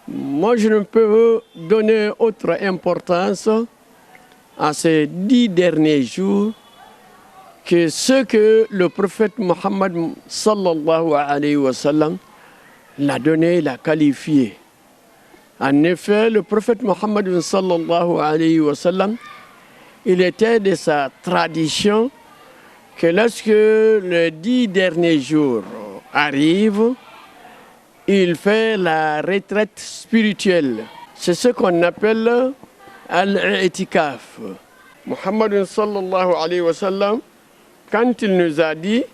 Moi, je ne peux donner autre importance à ces 10 derniers jours que ce que le prophète Mohammed sallallahu alayhi wa sallam l'a donné, l'a qualifié. En effet, le prophète Mohammed sallallahu alayhi wa sallam, il était de sa tradition que lorsque les 10 derniers jours arrivent, il fait la retraite spirituelle. C'est ce qu'on appelle al-i'tikaf. Mohammed sallallahu alayhi wa sallam, quand il nous a dit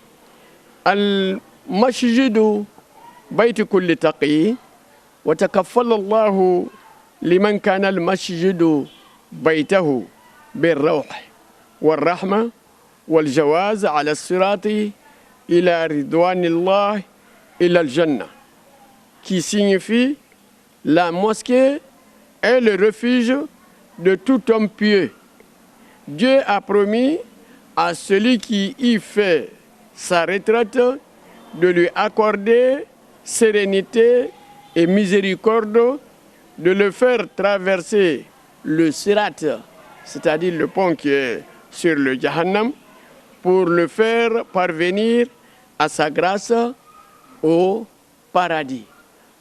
al-masjidu bayti kulli taqi wa takaffala Allahu liman kana al-masjidu baytahu bir-rawh wal-rahma wal-jawaz ala as-sirati ila ridwanillah ila al-jannah, qui signifie la mosquée est le refuge de tout homme pieux. Dieu a promis à celui qui y fait sa retraite de lui accorder sérénité et miséricorde, de le faire traverser le Sirat, c'est-à-dire le pont qui est sur le Jahannam, pour le faire parvenir à sa grâce au paradis.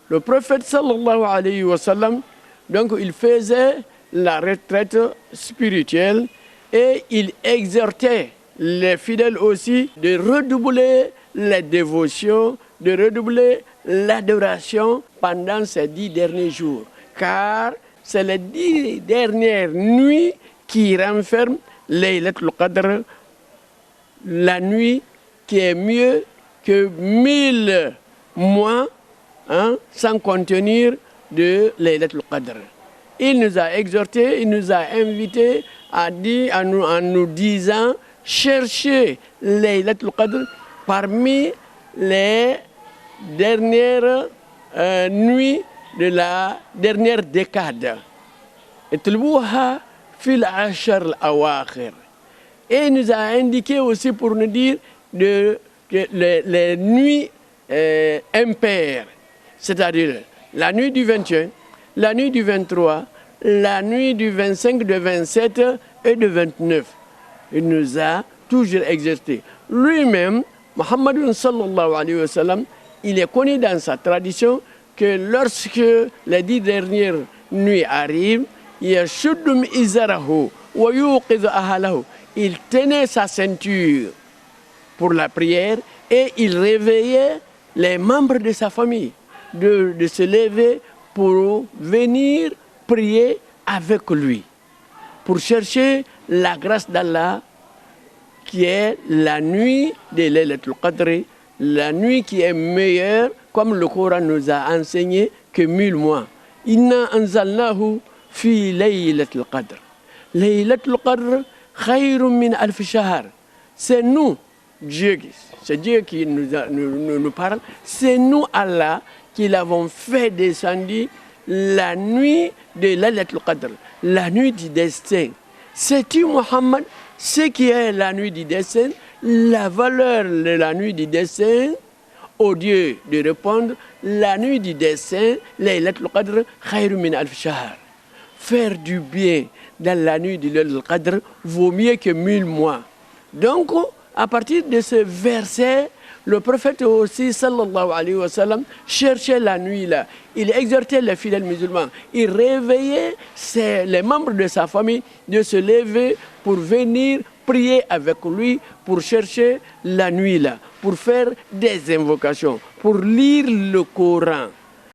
Le prophète sallallahu alayhi wa sallam, donc il faisait la retraite spirituelle et il exhortait les fidèles aussi de redoubler les dévotions, de redoubler l'adoration pendant ces 10 derniers jours. Car c'est les 10 dernières nuits qui renferment Laylatul Qadr, la nuit qui est mieux que 1000 mois, sans contenir de Laylatul Qadr. Il nous a exhortés, il nous a invités à dire, en nous disant, cherchez Laylatul Qadr parmi les dernières nuits de la dernière décade. Itlubuha fil ashar al-awakhir. Et il nous a indiqué aussi pour nous dire que les nuits impaires, c'est-à-dire la nuit du 21, la nuit du 23, la nuit du 25, du 27 et du 29. Il nous a toujours exercé. Lui-même, Muhammad sallallahu alayhi wa sallam, il est connu dans sa tradition que lorsque les 10 dernières nuits arrivent, il tenait sa ceinture pour la prière et il réveillait les membres de sa famille de se lever pour venir prier avec lui, pour chercher la grâce d'Allah qui est la nuit de Laylatul Qadr, la nuit qui est meilleure, comme le Coran nous a enseigné, que 1000 mois. Inna anzalnahu fi Laylatul Qadr. Laylatul Qadr khayrun min alf shahr. C'est nous, c'est Dieu qui nous parle, c'est nous, Allah, qui l'avons fait descendre la nuit de Laylatul Qadr, la nuit du destin. Sais-tu, Mohammed, ce qui est la nuit du destin, la valeur de la nuit du destin? Au Dieu de répondre, la nuit du destin, Laylatul Qadr, khayrun min alf shahr. Faire du bien dans la nuit du Laylatul Qadr vaut mieux que 1000 mois. Donc, à partir de ce verset, le prophète aussi, sallallahu alayhi wa sallam, cherchait la nuit là. Il exhortait les fidèles musulmans. Il réveillait les membres de sa famille de se lever pour venir prier avec lui, pour chercher la nuit là, pour faire des invocations, pour lire le Coran.